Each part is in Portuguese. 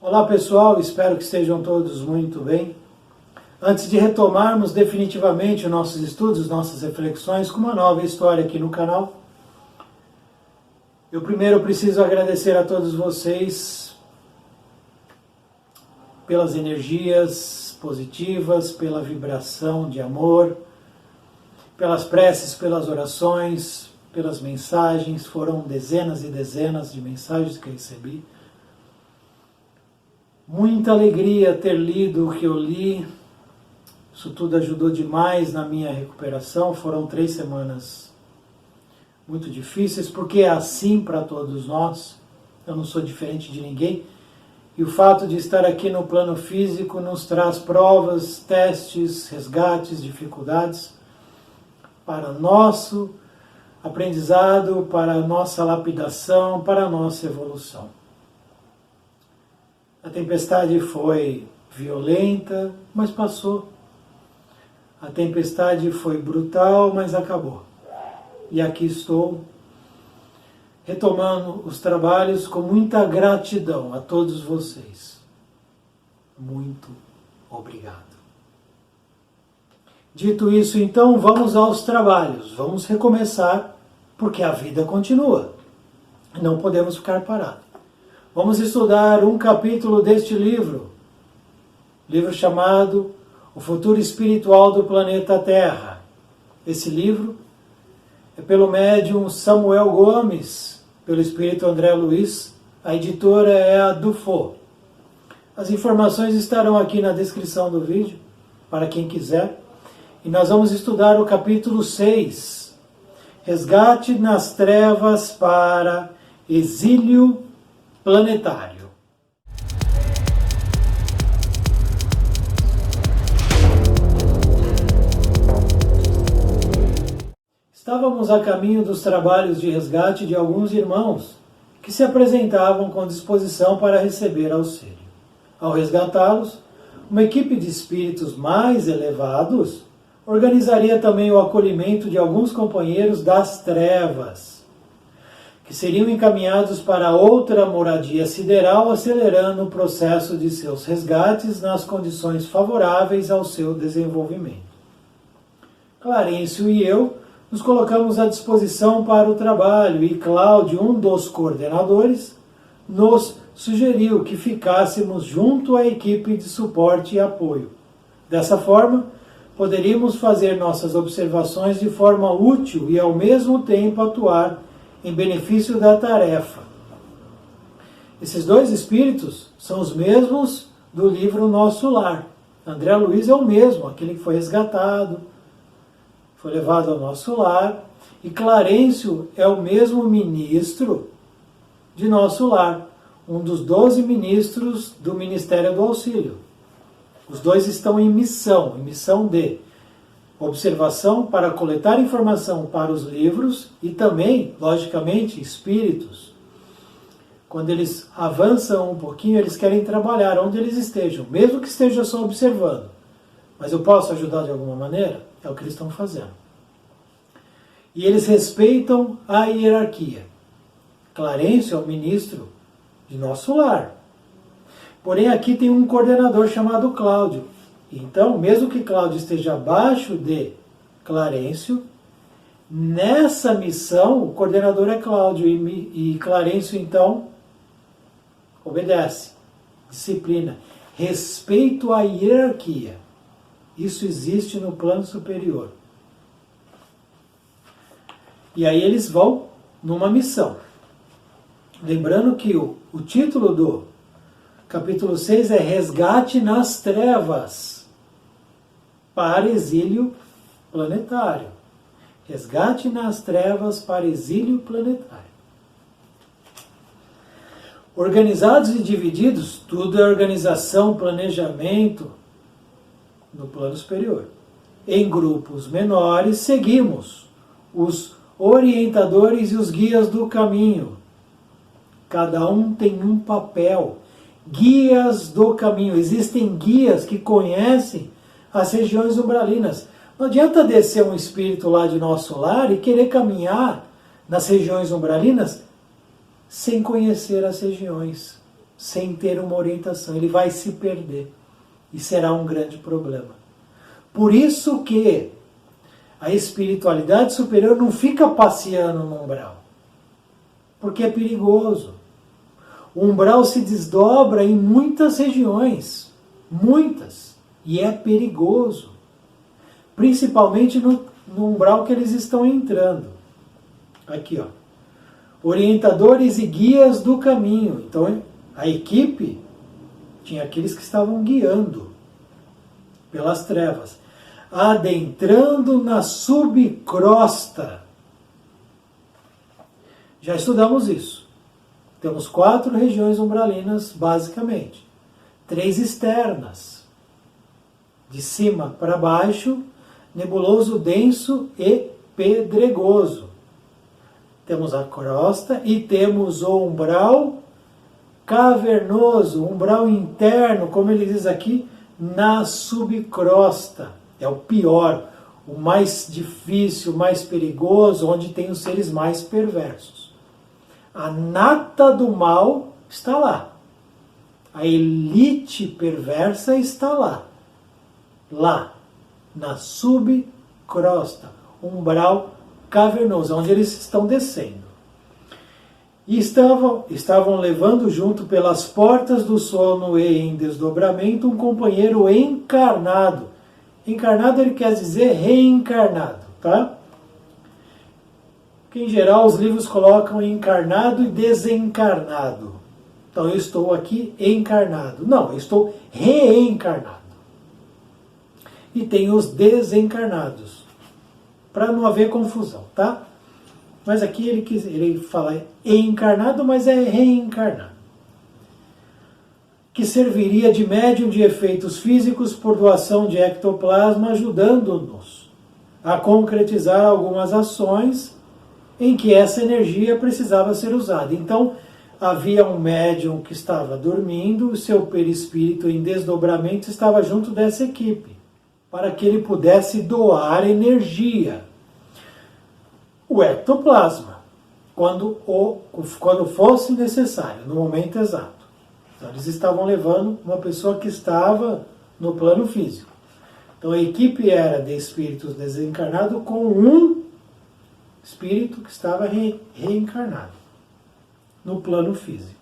Olá pessoal, espero que estejam todos muito bem. Antes de retomarmos definitivamente os nossos estudos, nossas reflexões com uma nova história aqui no canal, eu primeiro preciso agradecer a todos vocês pelas energias positivas, pela vibração de amor, pelas preces, pelas orações, pelas mensagens. Foram dezenas e dezenas de mensagens que eu recebi. Muita alegria ter lido o que eu li. Isso tudo ajudou demais na minha recuperação. Foram 3 semanas muito difíceis, porque é assim para todos nós. Eu não sou diferente de ninguém. E o fato de estar aqui no plano físico nos traz provas, testes, resgates, dificuldades para nosso aprendizado, para a nossa lapidação, para a nossa evolução. A tempestade foi violenta, mas passou. A tempestade foi brutal, mas acabou. E aqui estou, retomando os trabalhos com muita gratidão a todos vocês. Muito obrigado. Dito isso, então, vamos aos trabalhos. Vamos recomeçar, porque a vida continua. Não podemos ficar parados. Vamos estudar um capítulo deste livro chamado O Futuro Espiritual do Planeta Terra. Esse livro é pelo médium Samuel Gomes, pelo espírito André Luiz. A editora é a Dufo. As informações estarão aqui na descrição do vídeo, para quem quiser. E nós vamos estudar o capítulo 6, Resgate nas Trevas para Exílio Planetário. Estávamos a caminho dos trabalhos de resgate de alguns irmãos que se apresentavam com disposição para receber auxílio. Ao resgatá-los, uma equipe de espíritos mais elevados organizaria também o acolhimento de alguns companheiros das trevas, que seriam encaminhados para outra moradia sideral, acelerando o processo de seus resgates nas condições favoráveis ao seu desenvolvimento. Clarencio e eu nos colocamos à disposição para o trabalho e Cláudio, um dos coordenadores, nos sugeriu que ficássemos junto à equipe de suporte e apoio. Dessa forma, poderíamos fazer nossas observações de forma útil e, ao mesmo tempo, atuar em benefício da tarefa. Esses 2 espíritos são os mesmos do livro Nosso Lar. André Luiz é o mesmo, aquele que foi resgatado, foi levado ao nosso lar, e Clarencio é o mesmo ministro de Nosso Lar, um dos 12 ministros do Ministério do Auxílio. Os 2 estão em missão de observação para coletar informação para os livros e também, logicamente, espíritos. Quando eles avançam um pouquinho, eles querem trabalhar onde eles estejam, mesmo que esteja só observando. Mas eu posso ajudar de alguma maneira? É o que eles estão fazendo. E eles respeitam a hierarquia. Clarencio é o ministro de Nosso Lar. Porém, aqui tem um coordenador chamado Cláudio. Então, mesmo que Cláudio esteja abaixo de Clarencio, nessa missão, o coordenador é Cláudio e Clarencio, então, obedece. Disciplina. Respeito à hierarquia. Isso existe no plano superior. E aí eles vão numa missão. Lembrando que o título do capítulo 6 é Resgate nas Trevas para Exílio Planetário. Resgate nas Trevas para Exílio Planetário. Organizados e divididos, tudo é organização, planejamento no plano superior. Em grupos menores, seguimos os orientadores e os guias do caminho. Cada um tem um papel. Guias do caminho. Existem guias que conhecem as regiões umbralinas. Não adianta descer um espírito lá de Nosso Lar e querer caminhar nas regiões umbralinas sem conhecer as regiões. sem ter uma orientação. Ele vai se perder e será um grande problema. Por isso que a espiritualidade superior não fica passeando no umbral, porque é perigoso. O umbral se desdobra em muitas regiões, muitas, e é perigoso, principalmente no umbral que eles estão entrando. Aqui, ó, orientadores e guias do caminho. Então, a equipe tinha aqueles que estavam guiando pelas trevas, adentrando na subcrosta. Já estudamos isso. Temos 4 regiões umbralinas, basicamente. 3 externas, de cima para baixo, nebuloso, denso e pedregoso. Temos a crosta e temos o umbral cavernoso, umbral interno, como ele diz aqui, na subcrosta. É o pior, o mais difícil, o mais perigoso, onde tem os seres mais perversos. A nata do mal está lá. A elite perversa está lá. Lá, na subcrosta, umbral cavernoso, onde eles estão descendo. E estavam levando junto pelas portas do sono e em desdobramento um companheiro encarnado. Encarnado ele quer dizer reencarnado, tá? Que em geral os livros colocam encarnado e desencarnado. Então eu estou aqui encarnado. Não, eu estou reencarnado. E tem os desencarnados, para não haver confusão, tá? Mas aqui ele fala encarnado, mas é reencarnado. Que serviria de médium de efeitos físicos por doação de ectoplasma, ajudando-nos a concretizar algumas ações em que essa energia precisava ser usada. Então, havia um médium que estava dormindo, o seu perispírito em desdobramento estava junto dessa equipe, para que ele pudesse doar energia. O ectoplasma, quando fosse necessário, no momento exato. Então, eles estavam levando uma pessoa que estava no plano físico. Então a equipe era de espíritos desencarnados com um espírito que estava reencarnado no plano físico.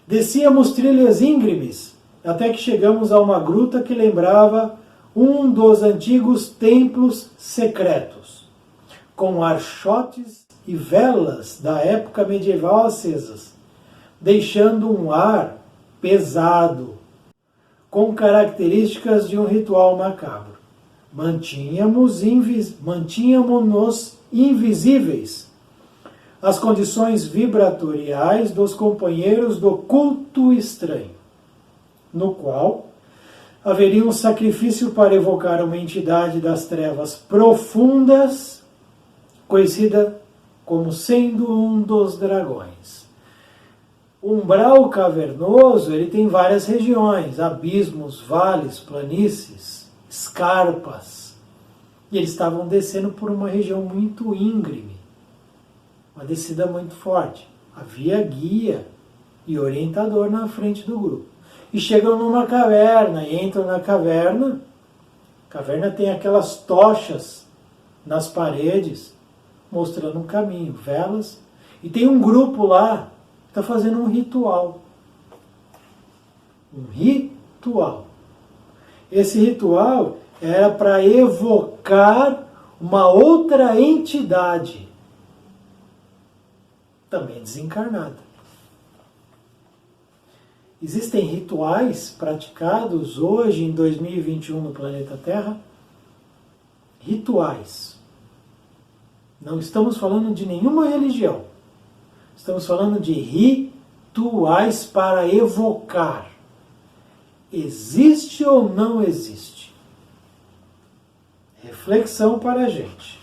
Descíamos trilhas íngremes até que chegamos a uma gruta que lembrava um dos antigos templos secretos, com archotes e velas da época medieval acesas, deixando um ar pesado, com características de um ritual macabro. Mantínhamos-nos invisíveis às condições vibratoriais dos companheiros do culto estranho, no qual haveria um sacrifício para evocar uma entidade das trevas profundas, conhecida como sendo um dos dragões. O umbral cavernoso ele tem várias regiões, abismos, vales, planícies, escarpas. E eles estavam descendo por uma região muito íngreme, uma descida muito forte. Havia guia e orientador na frente do grupo. E chegam numa caverna, e entram na caverna. A caverna tem aquelas tochas nas paredes, mostrando um caminho, velas. E tem um grupo lá que está fazendo um ritual. Um ritual. Esse ritual era para evocar uma outra entidade, também desencarnada. Existem rituais praticados hoje, em 2021, no planeta Terra. Rituais. Não estamos falando de nenhuma religião. Estamos falando de rituais para evocar. Existe ou não existe? Reflexão para a gente.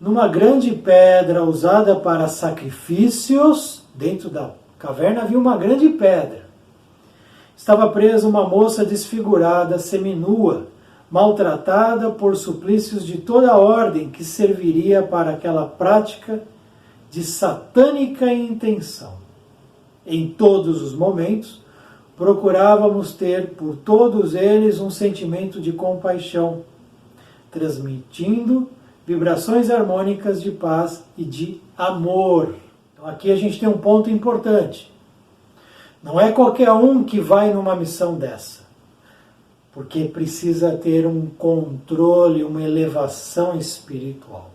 Numa grande pedra usada para sacrifícios, dentro da caverna havia uma grande pedra. Estava presa uma moça desfigurada, seminua, maltratada por suplícios de toda a ordem que serviria para aquela prática de satânica intenção. Em todos os momentos, procurávamos ter por todos eles um sentimento de compaixão, transmitindo vibrações harmônicas de paz e de amor. Então aqui a gente tem um ponto importante. Não é qualquer um que vai numa missão dessa, porque precisa ter um controle, uma elevação espiritual.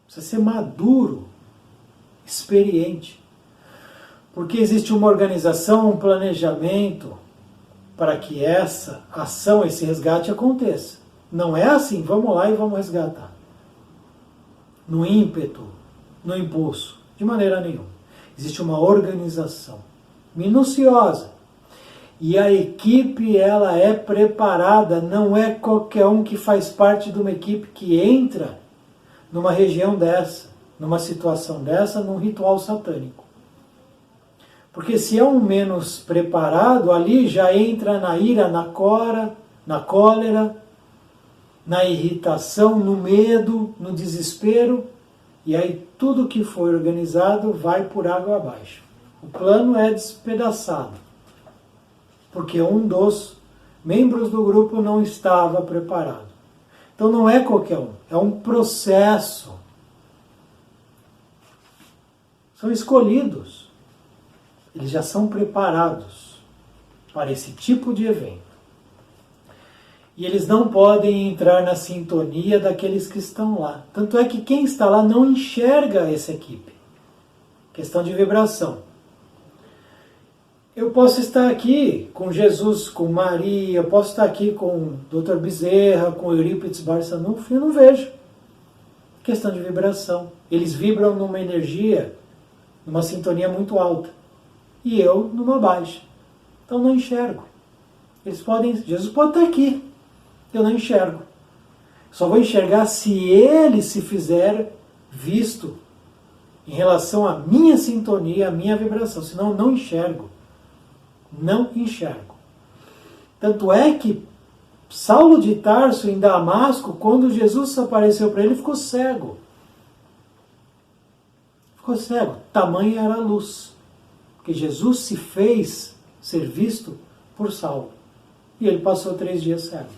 Precisa ser maduro, experiente. Porque existe uma organização, um planejamento para que essa ação, esse resgate aconteça. Não é assim, vamos lá e vamos resgatar. No ímpeto, no impulso, de maneira nenhuma. Existe uma organização minuciosa. E a equipe, ela é preparada, não é qualquer um que faz parte de uma equipe que entra numa região dessa, numa situação dessa, num ritual satânico. Porque se é um menos preparado, ali já entra na ira, na cólera, na irritação, no medo, no desespero, e aí tudo que foi organizado vai por água abaixo. O plano é despedaçado, porque um dos membros do grupo não estava preparado. Então não é qualquer um, é um processo. São escolhidos. Eles já são preparados para esse tipo de evento. E eles não podem entrar na sintonia daqueles que estão lá. Tanto é que quem está lá não enxerga essa equipe. Questão de vibração. Eu posso estar aqui com Jesus, com Maria, eu posso estar aqui com o Dr. Bezerra, com Eurípides Barçanufo, e eu não vejo. Questão de vibração. Eles vibram numa energia, numa sintonia muito alta. E eu numa baixa. Então não enxergo. Jesus pode estar aqui. Eu não enxergo. Só vou enxergar se ele se fizer visto em relação à minha sintonia, à minha vibração. Senão eu não enxergo. Não enxergo. Tanto é que Saulo de Tarso, em Damasco, quando Jesus apareceu para ele, ficou cego. Ficou cego. Tamanha era a luz. Porque Jesus se fez ser visto por Saulo. E ele passou 3 dias cego.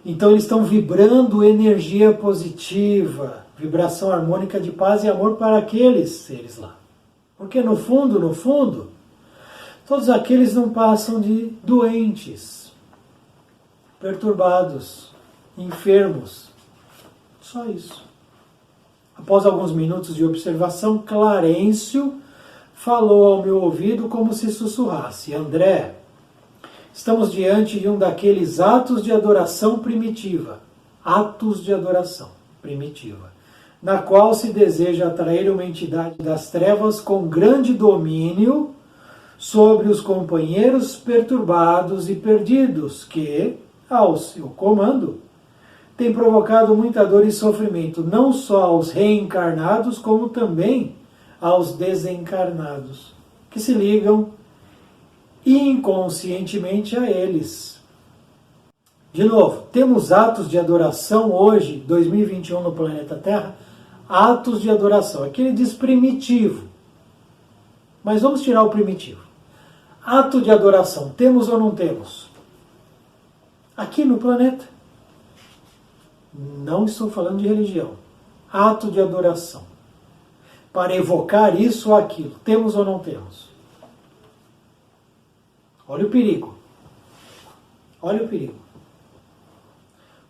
Então eles estão vibrando energia positiva, vibração harmônica de paz e amor para aqueles seres lá. Porque no fundo, todos aqueles não passam de doentes, perturbados, enfermos. Só isso. Após alguns minutos de observação, Clarencio falou ao meu ouvido como se sussurrasse: André, estamos diante de um daqueles atos de adoração primitiva. Atos de adoração primitiva. Na qual se deseja atrair uma entidade das trevas com grande domínio sobre os companheiros perturbados e perdidos, que, ao seu comando, tem provocado muita dor e sofrimento, não só aos reencarnados, como também aos desencarnados, que se ligam inconscientemente a eles. De novo, temos atos de adoração hoje, 2021 no planeta Terra, atos de adoração. Aqui ele diz primitivo, mas vamos tirar o primitivo. Ato de adoração, temos ou não temos? Aqui no planeta. Não estou falando de religião. Ato de adoração. Para evocar isso ou aquilo, temos ou não temos? Olha o perigo. Olha o perigo.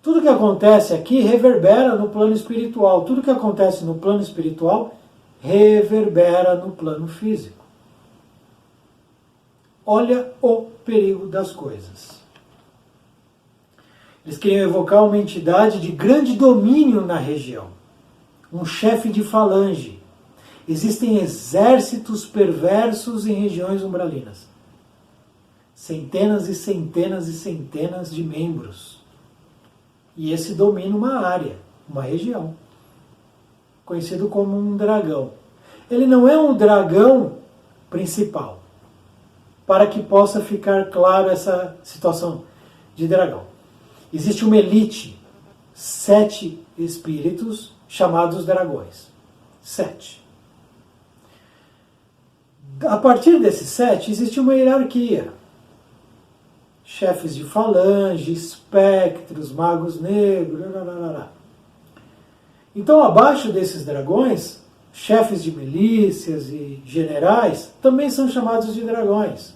Tudo que acontece aqui reverbera no plano espiritual. Tudo que acontece no plano espiritual reverbera no plano físico. Olha o perigo das coisas. Eles queriam evocar uma entidade de grande domínio na região. Um chefe de falange. Existem exércitos perversos em regiões umbralinas. Centenas e centenas e centenas de membros. E esse domina uma área, uma região. Conhecido como um dragão. Ele não é um dragão principal. Para que possa ficar claro essa situação de dragão. Existe uma elite, 7 espíritos chamados dragões. 7. A partir desses 7, existe uma hierarquia. Chefes de falange, espectros, magos negros, Então, abaixo desses dragões, chefes de milícias e generais também são chamados de dragões.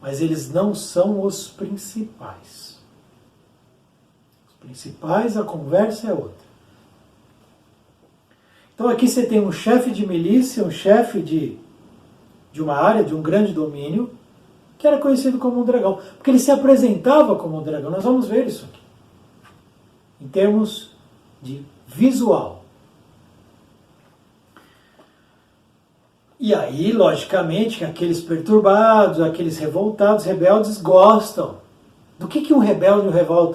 Mas eles não são os principais. Os principais, a conversa é outra. Então aqui você tem um chefe de milícia, um chefe de uma área, de um grande domínio, que era conhecido como um dragão. Porque ele se apresentava como um dragão. Nós vamos ver isso aqui. Em termos de visual. E aí, logicamente, aqueles perturbados, aqueles revoltados, rebeldes, gostam. Do que um rebelde e um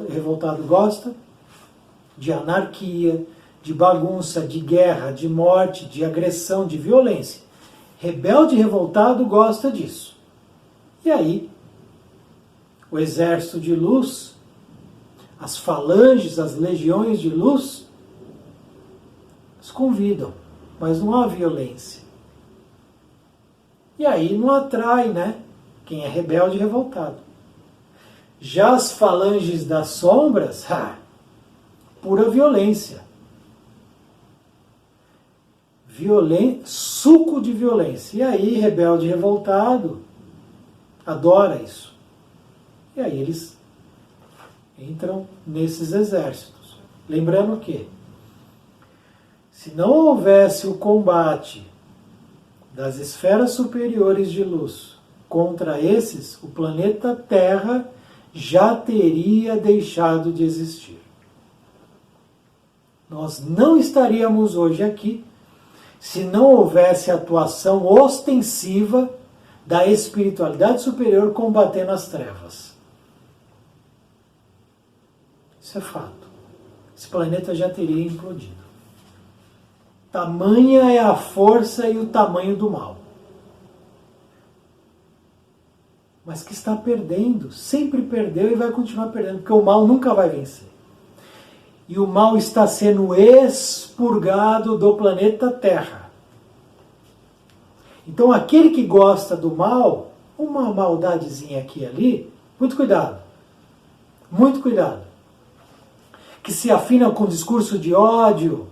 revoltado gosta? De anarquia, de bagunça, de guerra, de morte, de agressão, de violência. Rebelde e revoltado gosta disso. E aí, o exército de luz, as falanges, as legiões de luz, os convidam, mas não há violência. E aí não atrai, né? Quem é rebelde e revoltado. Já as falanges das sombras, pura violência. Suco de violência. E aí, rebelde e revoltado adora isso. E aí eles entram nesses exércitos. Lembrando que, se não houvesse o combate das esferas superiores de luz contra esses, o planeta Terra já teria deixado de existir. Nós não estaríamos hoje aqui se não houvesse atuação ostensiva da espiritualidade superior combatendo as trevas. Isso é fato. Esse planeta já teria implodido. Tamanha é a força e o tamanho do mal. Mas que está perdendo, sempre perdeu e vai continuar perdendo, porque o mal nunca vai vencer. E o mal está sendo expurgado do planeta Terra. Então aquele que gosta do mal, uma maldadezinha aqui e ali, muito cuidado. Muito cuidado. Que se afina com discurso de ódio,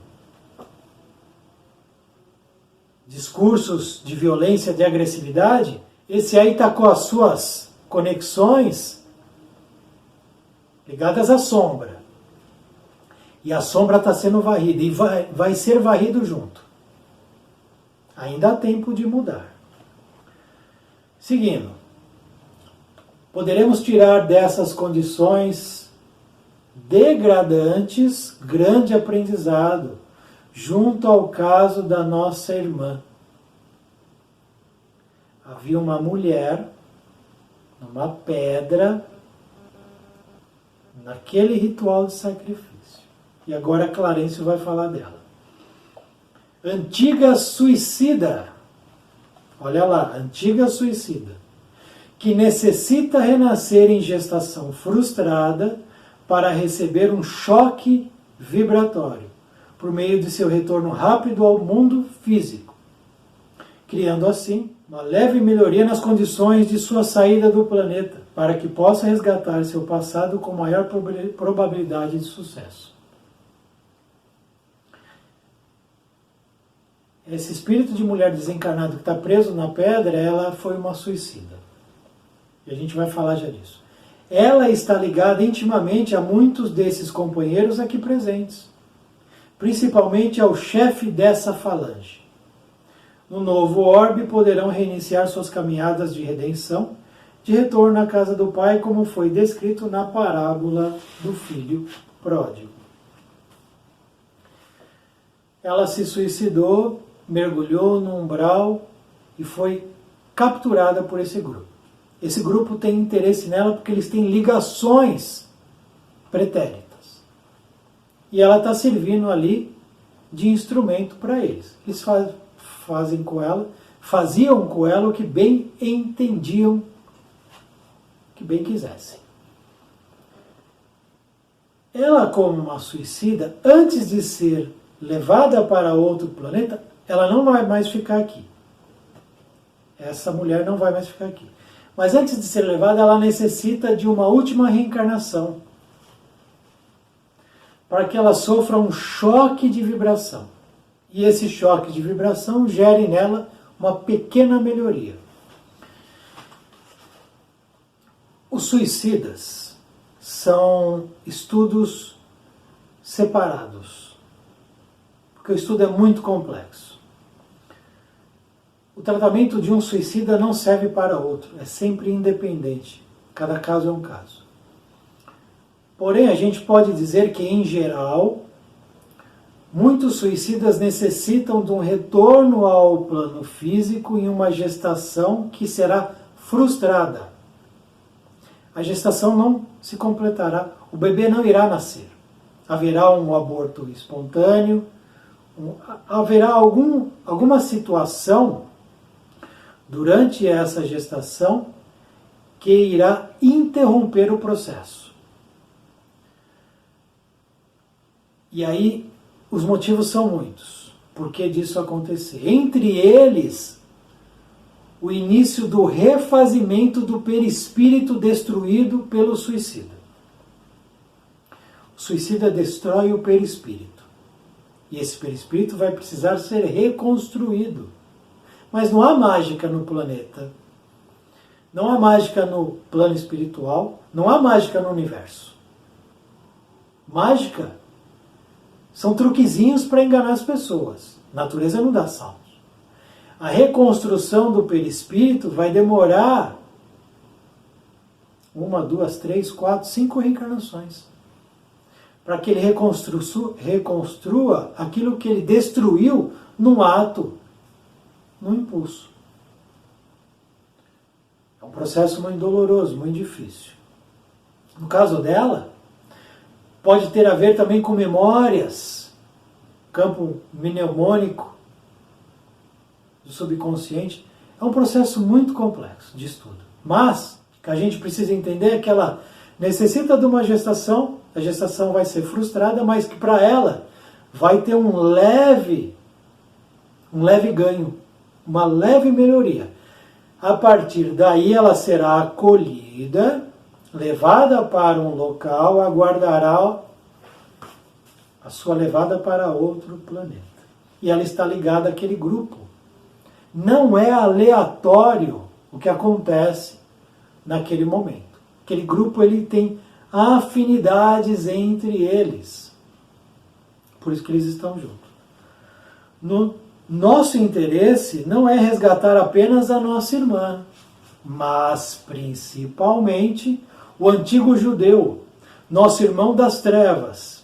discursos de violência, de agressividade, esse aí está com as suas conexões ligadas à sombra. E a sombra está sendo varrida, e vai ser varrido junto. Ainda há tempo de mudar. Seguindo, poderemos tirar dessas condições degradantes grande aprendizado, junto ao caso da nossa irmã. Havia uma mulher, numa pedra, naquele ritual de sacrifício. E agora Clarencio vai falar dela. Antiga suicida, olha lá, antiga suicida, que necessita renascer em gestação frustrada para receber um choque vibratório, por meio de seu retorno rápido ao mundo físico, criando assim uma leve melhoria nas condições de sua saída do planeta, para que possa resgatar seu passado com maior probabilidade de sucesso. Esse espírito de mulher desencarnado que está preso na pedra, ela foi uma suicida. E a gente vai falar já disso. Ela está ligada intimamente a muitos desses companheiros aqui presentes, principalmente ao chefe dessa falange. No novo orbe poderão reiniciar suas caminhadas de redenção, de retorno à casa do Pai, como foi descrito na parábola do filho pródigo. Ela se suicidou, mergulhou no umbral e foi capturada por esse grupo. Esse grupo tem interesse nela porque eles têm ligações pretéritas. E ela está servindo ali de instrumento para eles. Eles faziam com ela o que bem entendiam, o que bem quisessem. Ela, como uma suicida, antes de ser levada para outro planeta, ela não vai mais ficar aqui. essa mulher não vai mais ficar aqui. Mas antes de ser levada, ela necessita de uma última reencarnação, para que ela sofra um choque de vibração. E esse choque de vibração gere nela uma pequena melhoria. Os suicidas são estudos separados, porque o estudo é muito complexo. O tratamento de um suicida não serve para outro, é sempre independente. Cada caso é um caso. Porém, a gente pode dizer que, em geral, muitos suicidas necessitam de um retorno ao plano físico em uma gestação que será frustrada. A gestação não se completará, o bebê não irá nascer. Haverá um aborto espontâneo, haverá alguma situação durante essa gestação que irá interromper o processo. E aí, os motivos são muitos. Por que disso acontecer? Entre eles, o início do refazimento do perispírito destruído pelo suicida. O suicida destrói o perispírito. E esse perispírito vai precisar ser reconstruído. Mas não há mágica no planeta. Não há mágica no plano espiritual. Não há mágica no universo. Mágica são truquezinhos para enganar as pessoas. A natureza não dá saltos. A reconstrução do perispírito vai demorar 1, 2, 3, 4, 5 reencarnações. Para que ele reconstrua aquilo que ele destruiu num ato, num impulso. É um processo muito doloroso, muito difícil. No caso dela, pode ter a ver também com memórias, campo mnemônico do subconsciente. É um processo muito complexo de estudo. Mas, o que a gente precisa entender é que ela necessita de uma gestação, a gestação vai ser frustrada, mas que para ela vai ter um leve ganho, uma leve melhoria. A partir daí ela será acolhida, levada para um local, aguardará a sua levada para outro planeta. E ela está ligada àquele grupo. Não é aleatório o que acontece naquele momento. Aquele grupo ele tem afinidades entre eles. Por isso que eles estão juntos. No nosso interesse não é resgatar apenas a nossa irmã, mas principalmente o antigo judeu, nosso irmão das trevas.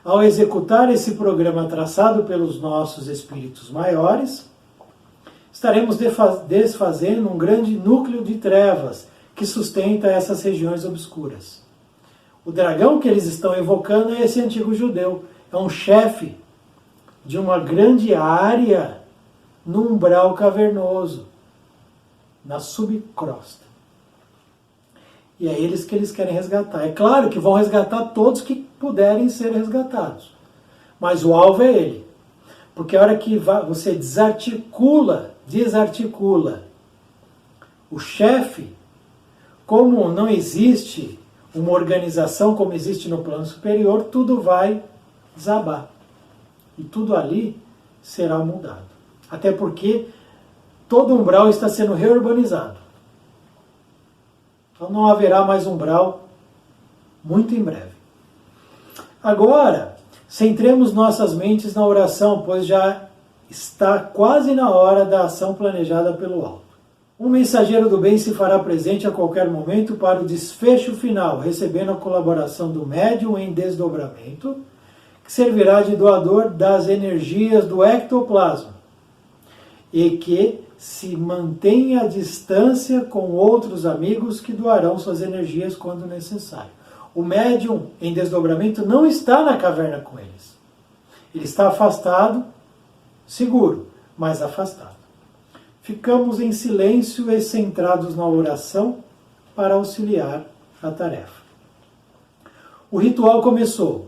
Ao executar esse programa traçado pelos nossos espíritos maiores, estaremos desfazendo um grande núcleo de trevas que sustenta essas regiões obscuras. O dragão que eles estão evocando é esse antigo judeu. É um chefe de uma grande área no umbral cavernoso, na subcrosta. E é eles que eles querem resgatar. É claro que vão resgatar todos que puderem ser resgatados. Mas o alvo é ele. Porque a hora que você desarticula o chefe, como não existe uma organização como existe no plano superior, tudo vai desabar. E tudo ali será mudado. Até porque todo umbral está sendo reurbanizado. Então não haverá mais umbral muito em breve. Agora, centremos nossas mentes na oração, pois já está quase na hora da ação planejada pelo alto. Um mensageiro do bem se fará presente a qualquer momento para o desfecho final, recebendo a colaboração do médium em desdobramento, que servirá de doador das energias do ectoplasma, e que se mantenha à distância com outros amigos que doarão suas energias quando necessário. O médium em desdobramento não está na caverna com eles. Ele está afastado, seguro, mas afastado. Ficamos em silêncio e centrados na oração para auxiliar a tarefa. O ritual começou.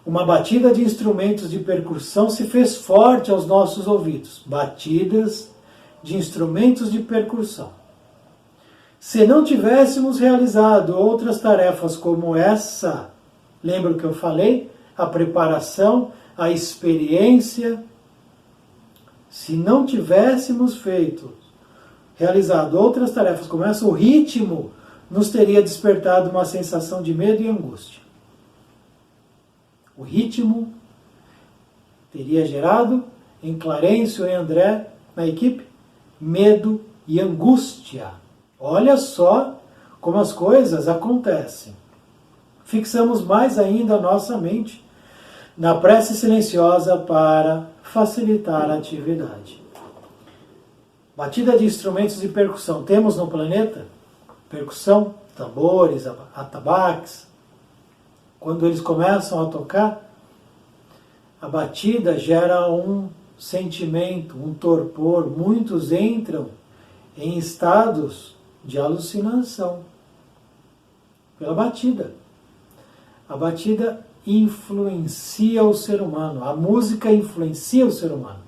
Uma batida de instrumentos de percussão se fez forte aos nossos ouvidos. Batidas de instrumentos de percussão. Se não tivéssemos realizado outras tarefas como essa, lembra o que eu falei? A preparação, a experiência. Se não tivéssemos realizado outras tarefas como essa, o ritmo nos teria despertado uma sensação de medo e angústia. O ritmo teria gerado em Clarencio e André, na equipe, medo e angústia. Olha só como as coisas acontecem. Fixamos mais ainda a nossa mente na prece silenciosa para facilitar a atividade. Batida de instrumentos de percussão. Temos no planeta percussão, tambores, atabaques. Quando eles começam a tocar, a batida gera um sentimento, um torpor. Muitos entram em estados de alucinação pela batida. A batida influencia o ser humano, a música influencia o ser humano.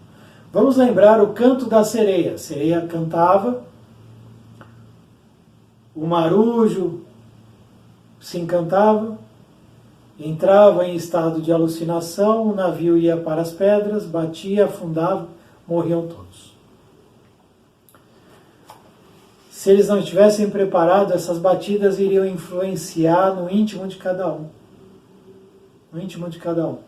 Vamos lembrar o canto da sereia. A sereia cantava, o marujo se encantava, entrava em estado de alucinação, o navio ia para as pedras, batia, afundava, morriam todos. Se eles não estivessem preparados, essas batidas iriam influenciar no íntimo de cada um. No íntimo de cada um.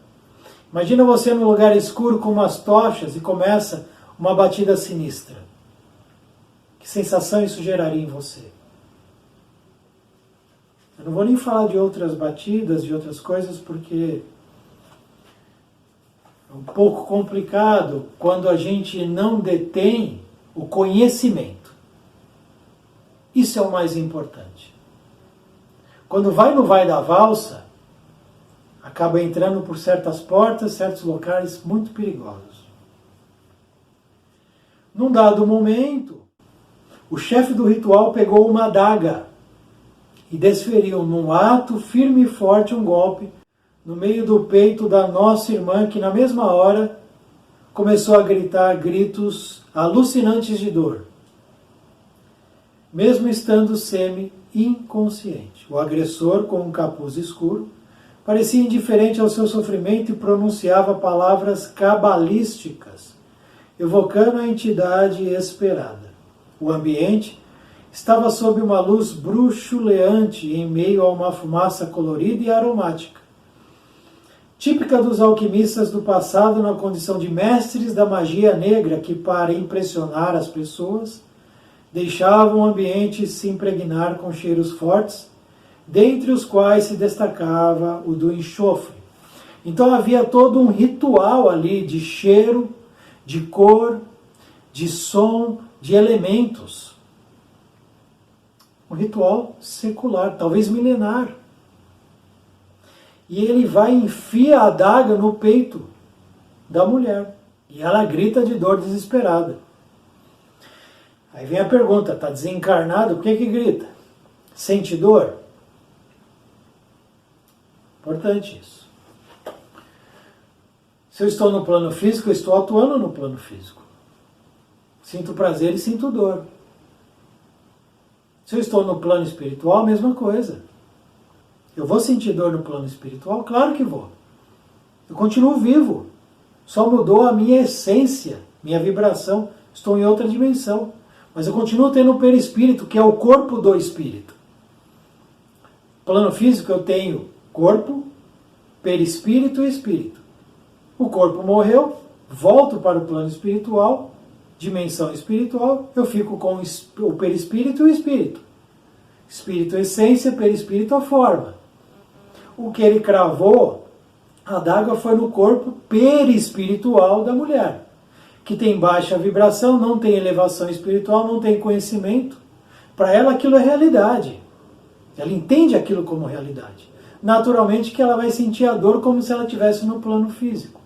Imagina você num lugar escuro com umas tochas e começa uma batida sinistra. Que sensação isso geraria em você? Eu não vou nem falar de outras batidas, de outras coisas, porque é um pouco complicado quando a gente não detém o conhecimento. Isso é o mais importante. Quando vai da valsa, acaba entrando por certas portas, certos locais muito perigosos. Num dado momento, o chefe do ritual pegou uma adaga e desferiu num ato firme e forte um golpe no meio do peito da nossa irmã, que na mesma hora começou a gritar gritos alucinantes de dor, mesmo estando semi-inconsciente. O agressor, com um capuz escuro, parecia indiferente ao seu sofrimento e pronunciava palavras cabalísticas, evocando a entidade esperada. O ambiente estava sob uma luz bruxuleante em meio a uma fumaça colorida e aromática, típica dos alquimistas do passado na condição de mestres da magia negra que, para impressionar as pessoas, deixavam o ambiente se impregnar com cheiros fortes, dentre os quais se destacava o do enxofre. Então havia todo um ritual ali de cheiro, de cor, de som, de elementos. Um ritual secular, talvez milenar. E ele vai e enfia a adaga no peito da mulher. E ela grita de dor desesperada. Aí vem a pergunta, está desencarnado, por que grita? Sente dor? Importante isso. Se eu estou no plano físico, eu estou atuando no plano físico. Sinto prazer e sinto dor. Se eu estou no plano espiritual, a mesma coisa. Eu vou sentir dor no plano espiritual? Claro que vou. Eu continuo vivo. Só mudou a minha essência, minha vibração. Estou em outra dimensão. Mas eu continuo tendo o perispírito, que é o corpo do espírito. Plano físico eu tenho corpo, perispírito e espírito. O corpo morreu, volto para o plano espiritual, dimensão espiritual, eu fico com o perispírito e o espírito. Espírito essência, perispírito a forma. O que ele cravou, a adaga foi no corpo perispiritual da mulher, que tem baixa vibração, não tem elevação espiritual, não tem conhecimento. Para ela aquilo é realidade. Ela entende aquilo como realidade. Naturalmente que ela vai sentir a dor como se ela estivesse no plano físico.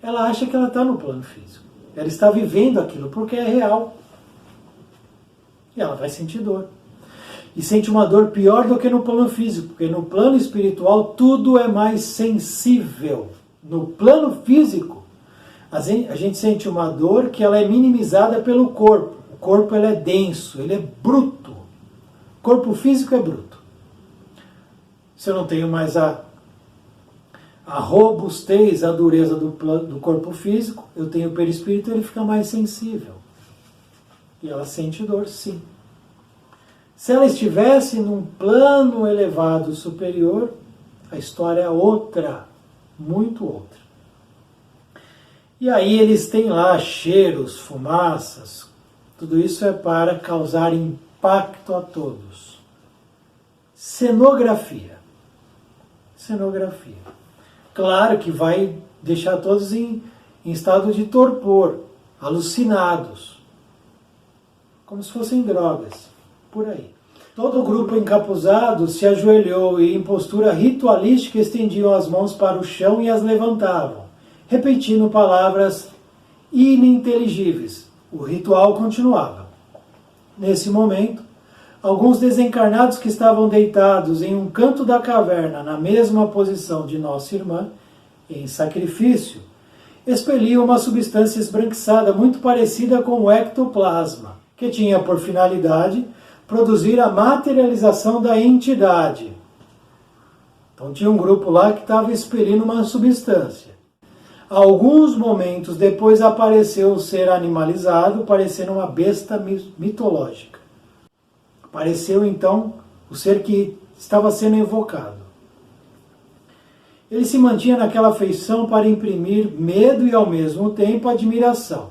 Ela acha que ela está no plano físico. Ela está vivendo aquilo porque é real. E ela vai sentir dor. E sente uma dor pior do que no plano físico, porque no plano espiritual tudo é mais sensível. No plano físico, A gente sente uma dor que ela é minimizada pelo corpo. O corpo ele é denso, ele é bruto. O corpo físico é bruto. Se eu não tenho mais a robustez, a dureza do corpo físico, eu tenho o perispírito, ele fica mais sensível. E ela sente dor, sim. Se ela estivesse num plano elevado superior, a história é outra, muito outra. E aí eles têm lá cheiros, fumaças, tudo isso é para causar impacto a todos. Cenografia. Cenografia. Claro que vai deixar todos em estado de torpor, alucinados, como se fossem drogas, por aí. Todo o grupo encapuzado se ajoelhou e em postura ritualística estendiam as mãos para o chão e as levantavam, repetindo palavras ininteligíveis. O ritual continuava. Nesse momento, alguns desencarnados que estavam deitados em um canto da caverna, na mesma posição de nossa irmã, em sacrifício, expeliam uma substância esbranquiçada muito parecida com o ectoplasma, que tinha por finalidade produzir a materialização da entidade. Então tinha um grupo lá que estava expelindo uma substância. Alguns momentos depois apareceu o ser animalizado, parecendo uma besta mitológica. Apareceu então o ser que estava sendo evocado. Ele se mantinha naquela feição para imprimir medo e ao mesmo tempo admiração.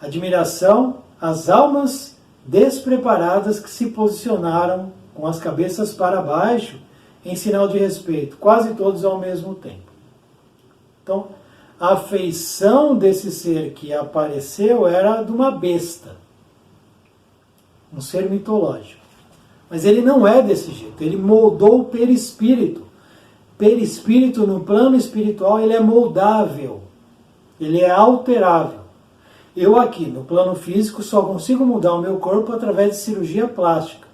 Admiração às almas despreparadas que se posicionaram com as cabeças para baixo em sinal de respeito, quase todos ao mesmo tempo. Então, a feição desse ser que apareceu era de uma besta, um ser mitológico. Mas ele não é desse jeito, ele moldou o perispírito. Perispírito no plano espiritual ele é moldável, ele é alterável. Eu aqui no plano físico só consigo mudar o meu corpo através de cirurgia plástica.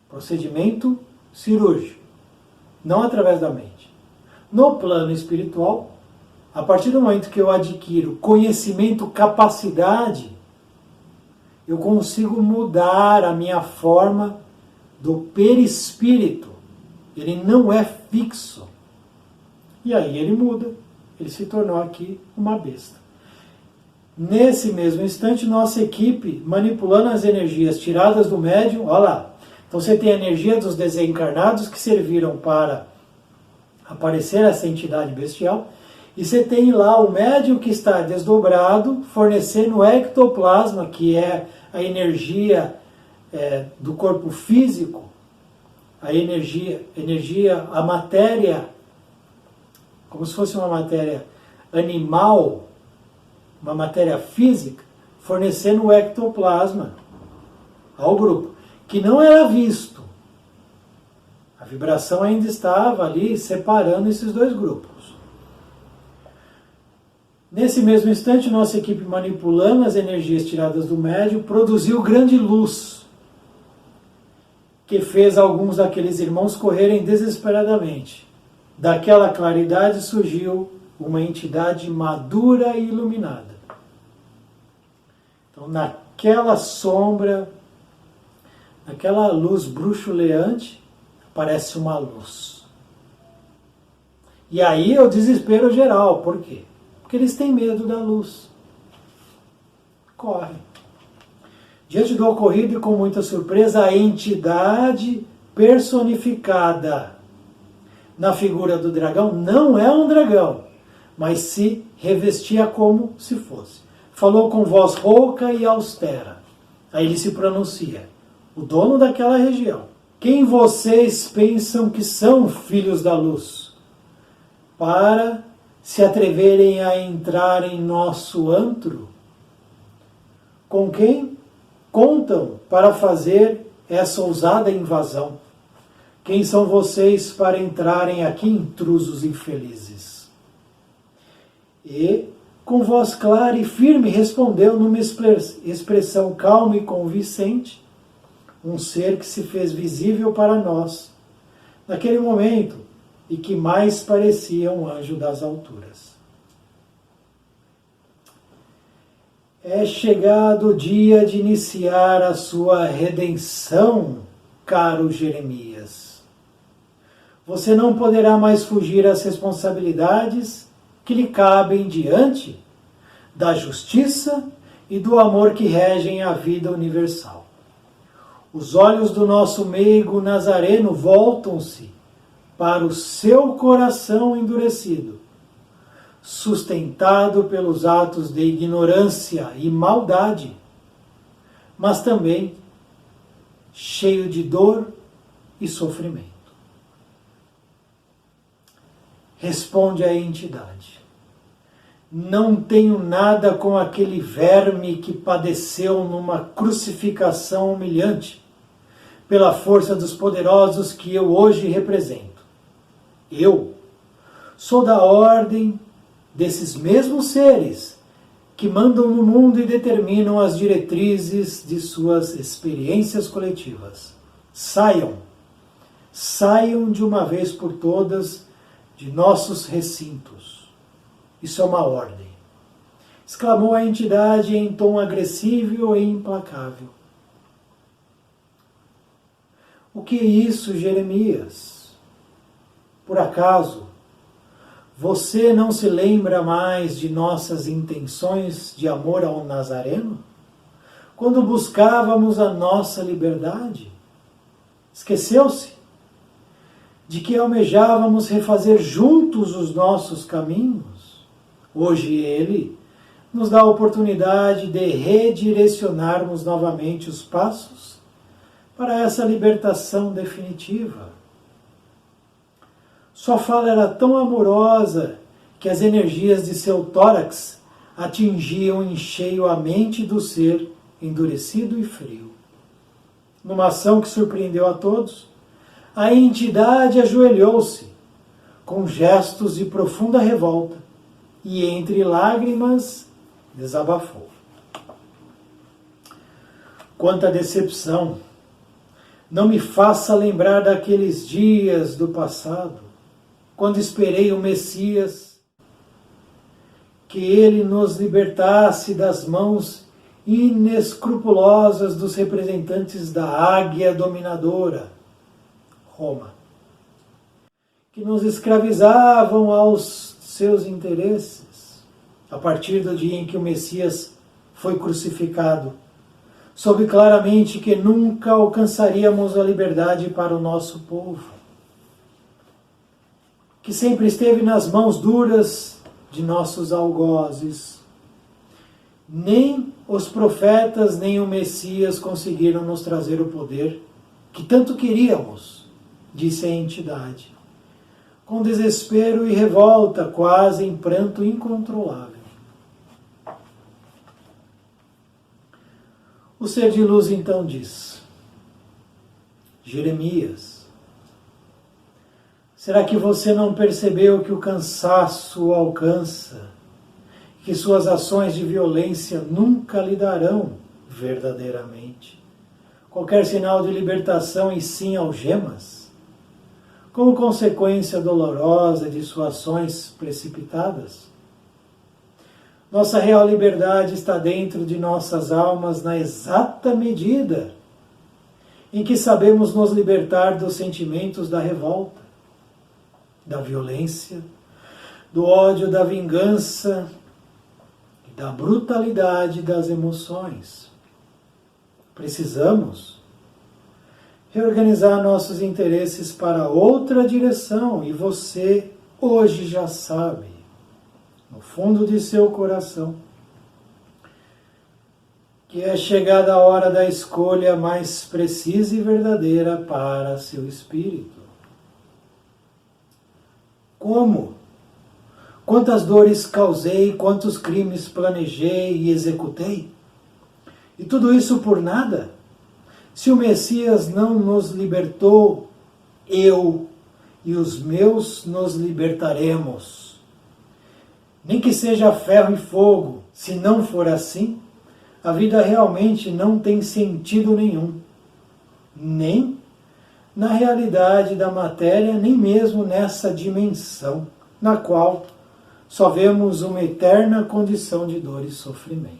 Procedimento cirúrgico, não através da mente. No plano espiritual, a partir do momento que eu adquiro conhecimento, capacidade, eu consigo mudar a minha forma do perispírito. Ele não é fixo. E aí ele muda. Ele se tornou aqui uma besta. Nesse mesmo instante, nossa equipe, manipulando as energias tiradas do médium, olha lá. Então você tem a energia dos desencarnados que serviram para aparecer essa entidade bestial, e você tem lá o médium que está desdobrado, fornecendo ectoplasma, que é a energia do corpo físico, a energia, a matéria, como se fosse uma matéria animal, uma matéria física, fornecendo o ectoplasma ao grupo, que não era visto. A vibração ainda estava ali separando esses dois grupos. Nesse mesmo instante, nossa equipe, manipulando as energias tiradas do médium, produziu grande luz, que fez alguns daqueles irmãos correrem desesperadamente. Daquela claridade surgiu uma entidade madura e iluminada. Então, naquela sombra, naquela luz bruxuleante, aparece uma luz. E aí é o desespero geral. Por quê? Porque eles têm medo da luz. Correm. Diante do ocorrido e com muita surpresa, a entidade personificada na figura do dragão não é um dragão, mas se revestia como se fosse. Falou com voz rouca e austera. Aí ele se pronuncia. O dono daquela região. Quem vocês pensam que são filhos da luz? Para se atreverem a entrar em nosso antro? Com quem contam para fazer essa ousada invasão? Quem são vocês para entrarem aqui, intrusos infelizes? E, com voz clara e firme, respondeu numa expressão calma e convincente, um ser que se fez visível para nós, naquele momento, e que mais parecia um anjo das alturas. É chegado o dia de iniciar a sua redenção, caro Jeremias. Você não poderá mais fugir às responsabilidades que lhe cabem diante da justiça e do amor que regem a vida universal. Os olhos do nosso meigo nazareno voltam-se para o seu coração endurecido, sustentado pelos atos de ignorância e maldade, mas também cheio de dor e sofrimento. Responde a entidade: não tenho nada com aquele verme que padeceu numa crucificação humilhante pela força dos poderosos que eu hoje represento. Eu sou da ordem desses mesmos seres que mandam no mundo e determinam as diretrizes de suas experiências coletivas. Saiam de uma vez por todas de nossos recintos. Isso é uma ordem. Exclamou a entidade em tom agressivo e implacável. O que é isso, Jeremias? Por acaso, você não se lembra mais de nossas intenções de amor ao Nazareno? Quando buscávamos a nossa liberdade? Esqueceu-se de que almejávamos refazer juntos os nossos caminhos? Hoje ele nos dá a oportunidade de redirecionarmos novamente os passos para essa libertação definitiva. Sua fala era tão amorosa que as energias de seu tórax atingiam em cheio a mente do ser endurecido e frio. Numa ação que surpreendeu a todos, a entidade ajoelhou-se, com gestos de profunda revolta, e entre lágrimas desabafou. Quanta decepção! Não me faça lembrar daqueles dias do passado, quando esperei o Messias, que ele nos libertasse das mãos inescrupulosas dos representantes da águia dominadora, Roma, que nos escravizavam aos seus interesses. A partir do dia em que o Messias foi crucificado, soube claramente que nunca alcançaríamos a liberdade para o nosso povo, que sempre esteve nas mãos duras de nossos algozes. Nem os profetas, nem o Messias conseguiram nos trazer o poder que tanto queríamos, disse a entidade, com desespero e revolta, quase em pranto incontrolável. O ser de luz então diz: Jeremias, será que você não percebeu que o cansaço o alcança, que suas ações de violência nunca lhe darão, verdadeiramente, qualquer sinal de libertação e sim algemas, como consequência dolorosa de suas ações precipitadas? Nossa real liberdade está dentro de nossas almas na exata medida em que sabemos nos libertar dos sentimentos da revolta, da violência, do ódio, da vingança e da brutalidade das emoções. Precisamos reorganizar nossos interesses para outra direção e você hoje já sabe, no fundo de seu coração, que é chegada a hora da escolha mais precisa e verdadeira para seu espírito. Como? Quantas dores causei, quantos crimes planejei e executei? E tudo isso por nada? Se o Messias não nos libertou, eu e os meus nos libertaremos. Nem que seja ferro e fogo. Se não for assim, a vida realmente não tem sentido nenhum. Nem na realidade da matéria, nem mesmo nessa dimensão, na qual só vemos uma eterna condição de dor e sofrimento.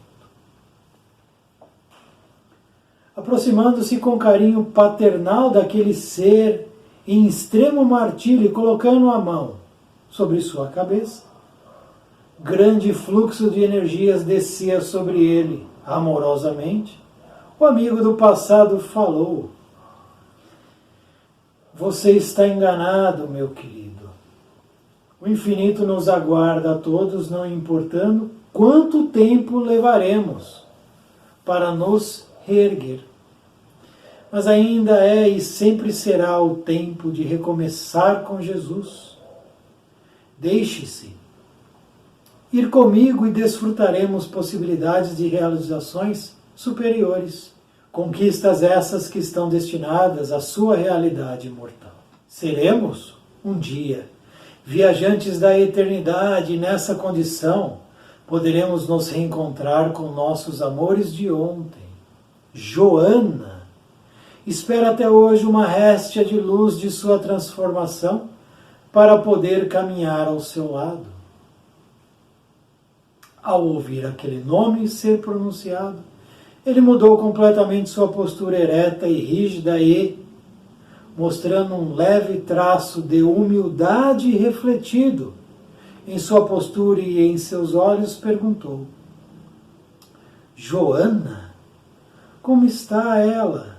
aproximando-se com carinho paternal daquele ser em extremo martírio e colocando a mão sobre sua cabeça, grande fluxo de energias descia sobre ele amorosamente. O amigo do passado falou: você está enganado, meu querido. O infinito nos aguarda a todos, não importando quanto tempo levaremos para nos reerguer. Mas ainda é e sempre será o tempo de recomeçar com Jesus. Deixe-se ir comigo e desfrutaremos possibilidades de realizações superiores, conquistas essas que estão destinadas à sua realidade mortal. Seremos, um dia, viajantes da eternidade, e nessa condição poderemos nos reencontrar com nossos amores de ontem. Joana espera até hoje uma réstia de luz de sua transformação para poder caminhar ao seu lado. Ao ouvir aquele nome ser pronunciado, ele mudou completamente sua postura ereta e rígida e, mostrando um leve traço de humildade refletido em sua postura e em seus olhos, perguntou: Joana, como está ela?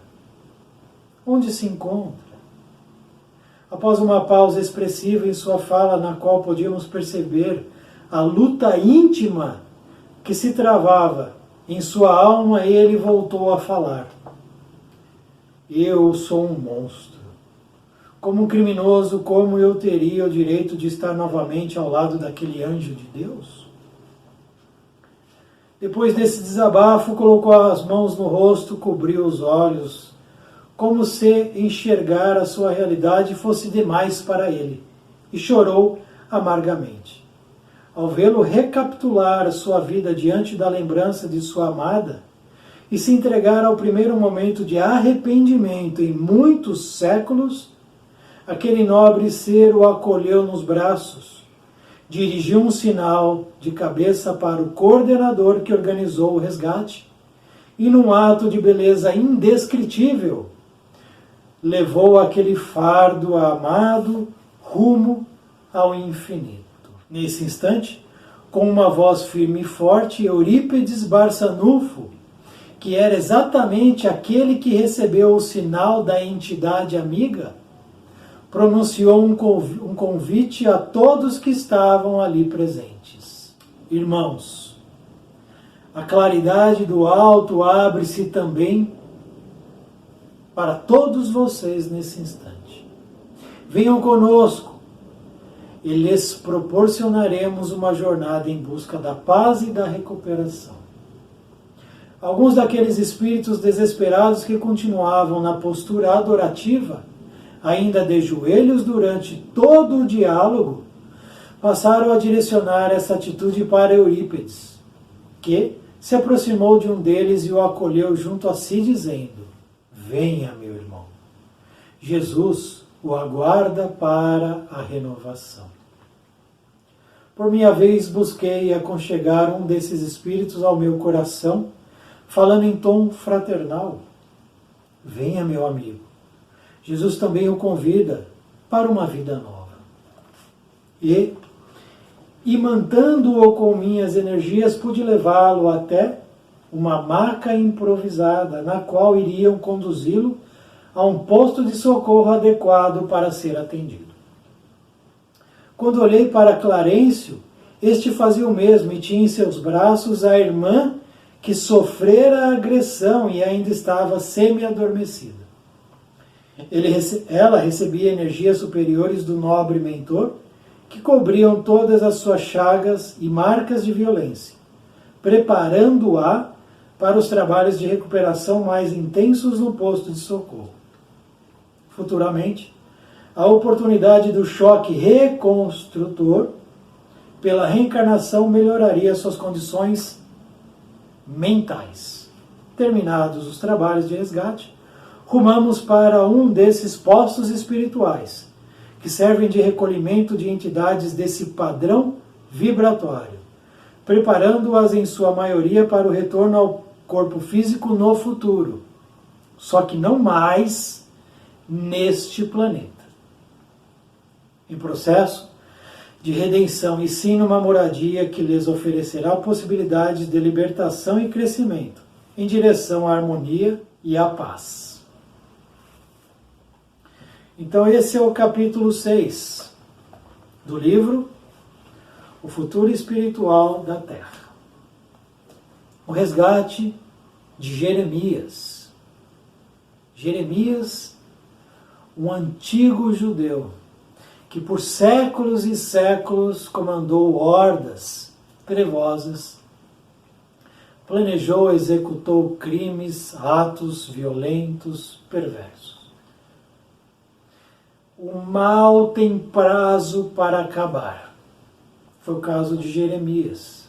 Onde se encontra? Após uma pausa expressiva em sua fala, na qual podíamos perceber a luta íntima que se travava em sua alma, ele voltou a falar: eu sou um monstro. Como um criminoso, como eu teria o direito de estar novamente ao lado daquele anjo de Deus? Depois desse desabafo, colocou as mãos no rosto, cobriu os olhos, como se enxergar a sua realidade fosse demais para ele, e chorou amargamente. Ao vê-lo recapitular a sua vida diante da lembrança de sua amada e se entregar ao primeiro momento de arrependimento em muitos séculos, aquele nobre ser o acolheu nos braços, dirigiu um sinal de cabeça para o coordenador que organizou o resgate e, num ato de beleza indescritível, levou aquele fardo amado rumo ao infinito. Nesse instante, com uma voz firme e forte, Eurípides Barçanufo, que era exatamente aquele que recebeu o sinal da entidade amiga, pronunciou um convite a todos que estavam ali presentes. Irmãos, a claridade do alto abre-se também para todos vocês nesse instante. Venham conosco e lhes proporcionaremos uma jornada em busca da paz e da recuperação. Alguns daqueles espíritos desesperados que continuavam na postura adorativa, ainda de joelhos durante todo o diálogo, passaram a direcionar essa atitude para Eurípides, que se aproximou de um deles e o acolheu junto a si, dizendo: venha, meu irmão. Jesus o aguarda para a renovação. Por minha vez, busquei aconchegar um desses espíritos ao meu coração, falando em tom fraternal: venha, meu amigo. Jesus também o convida para uma vida nova. E, imantando-o com minhas energias, pude levá-lo até uma maca improvisada, na qual iriam conduzi-lo a um posto de socorro adequado para ser atendido. Quando olhei para Clarencio, este fazia o mesmo e tinha em seus braços a irmã que sofrera a agressão e ainda estava semi-adormecida. Ela recebia energias superiores do nobre mentor, que cobriam todas as suas chagas e marcas de violência, preparando-a para os trabalhos de recuperação mais intensos no posto de socorro. Futuramente, a oportunidade do choque reconstrutor pela reencarnação melhoraria suas condições mentais. Terminados os trabalhos de resgate, rumamos para um desses postos espirituais, que servem de recolhimento de entidades desse padrão vibratório, preparando-as em sua maioria para o retorno ao corpo físico no futuro. só que não mais neste planeta. Em processo de redenção, e sim numa moradia que lhes oferecerá possibilidades de libertação e crescimento em direção à harmonia e à paz. Então esse é o capítulo 6 do livro O Futuro Espiritual da Terra. O resgate de Jeremias. Jeremias, um antigo judeu, que por séculos e séculos comandou hordas trevosas, planejou, executou crimes, atos violentos, perversos. O mal tem prazo para acabar. Foi o caso de Jeremias.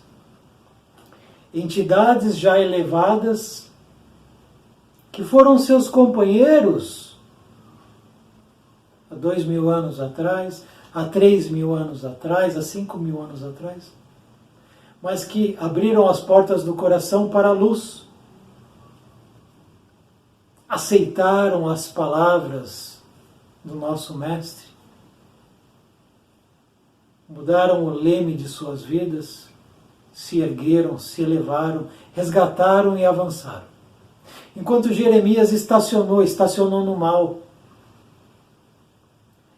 Entidades já elevadas, que foram seus companheiros há 2.000 anos atrás, há 3.000 anos atrás, há 5.000 anos atrás, mas que abriram as portas do coração para a luz, aceitaram as palavras do nosso Mestre, mudaram o leme de suas vidas, se ergueram, se elevaram, resgataram e avançaram. Enquanto Jeremias estacionou no mal,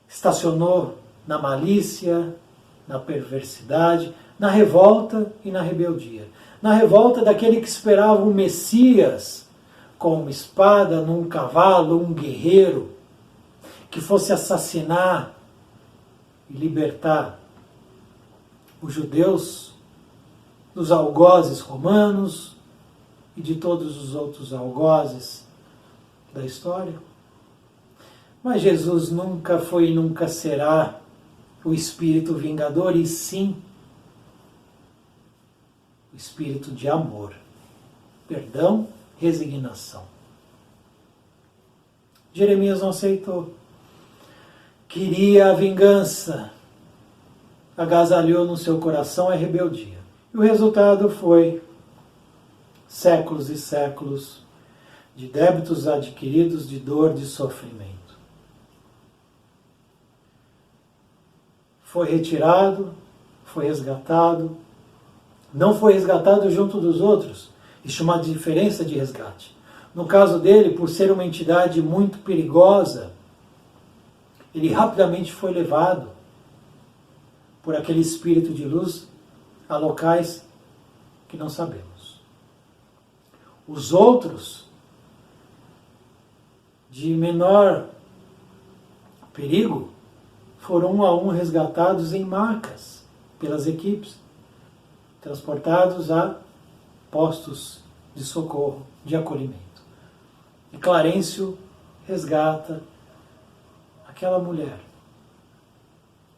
estacionou na malícia, na perversidade, na revolta e na rebeldia. Na revolta daquele que esperava um Messias com uma espada, num cavalo, um guerreiro, que fosse assassinar e libertar os judeus dos algozes romanos e de todos os outros algozes da história. Mas Jesus nunca foi e nunca será o espírito vingador, e sim o espírito de amor, perdão, resignação. Jeremias não aceitou. Queria a vingança. Agasalhou no seu coração a rebeldia. E o resultado foi séculos e séculos de débitos adquiridos, de dor, de sofrimento. Foi retirado, foi resgatado, não foi resgatado junto dos outros. Existe uma diferença de resgate. No caso dele, por ser uma entidade muito perigosa, ele rapidamente foi levado por aquele espírito de luz a locais que não sabemos. Os outros, de menor perigo, foram um a um resgatados em macas pelas equipes, transportados a postos de socorro, de acolhimento. E Clarencio resgata aquela mulher.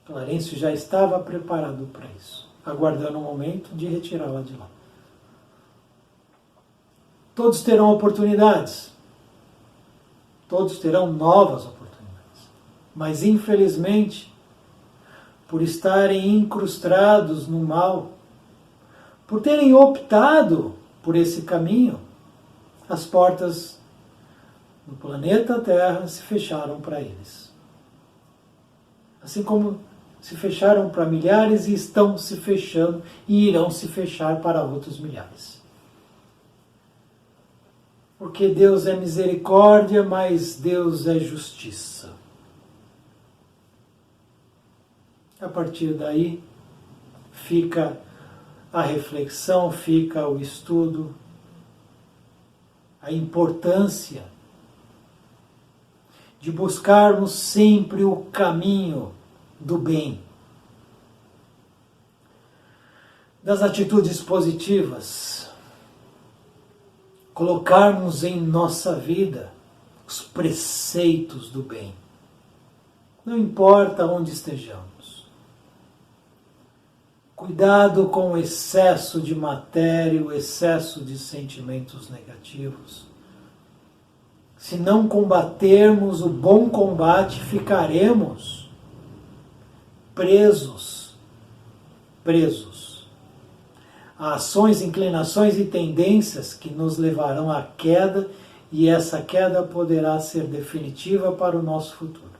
Clarencio já estava preparado para isso, aguardando o momento de retirá-la de lá. Todos terão oportunidades, todos terão novas oportunidades, mas infelizmente, por estarem incrustados no mal, por terem optado por esse caminho, as portas do planeta Terra se fecharam para eles. Assim como se fecharam para milhares e estão se fechando e irão se fechar para outros milhares. Porque Deus é misericórdia, mas Deus é justiça. A partir daí fica a reflexão, fica o estudo, a importância de buscarmos sempre o caminho do bem, das atitudes positivas, colocarmos em nossa vida os preceitos do bem, não importa onde estejamos. Cuidado com o excesso de matéria, o excesso de sentimentos negativos. Se não combatermos o bom combate, ficaremos presos a ações, inclinações e tendências que nos levarão à queda e essa queda poderá ser definitiva para o nosso futuro.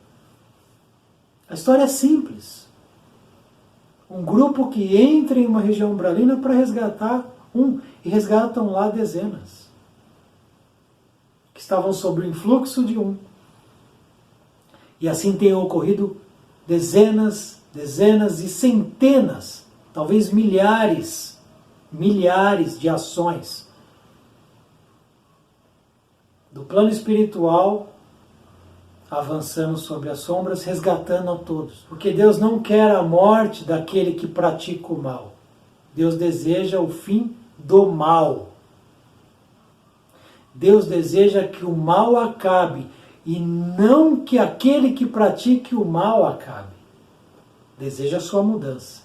A história é simples. Um grupo que entra em uma região umbralina para resgatar e resgatam lá dezenas que estavam sob o influxo de um. E assim tem ocorrido dezenas e centenas, talvez milhares de ações do plano espiritual avançando sobre as sombras, resgatando a todos. Porque Deus não quer a morte daquele que pratica o mal. Deus deseja o fim do mal. Deus deseja que o mal acabe e não que aquele que pratique o mal acabe. Deseja a sua mudança.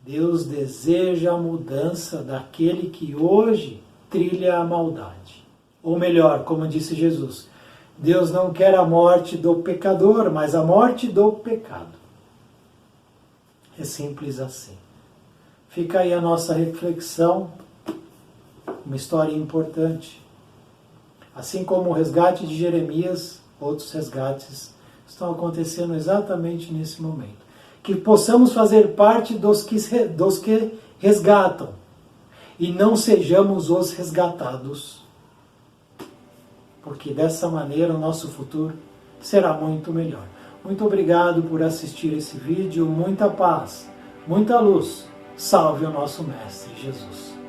Deus deseja a mudança daquele que hoje trilha a maldade. Ou melhor, como disse Jesus, Deus não quer a morte do pecador, mas a morte do pecado. É simples assim. Fica aí a nossa reflexão, uma história importante. Assim como o resgate de Jeremias, outros resgates estão acontecendo exatamente nesse momento. Que possamos fazer parte dos que resgatam e não sejamos os resgatados. Porque dessa maneira o nosso futuro será muito melhor. Muito obrigado por assistir esse vídeo, muita paz, muita luz. Salve o nosso Mestre Jesus.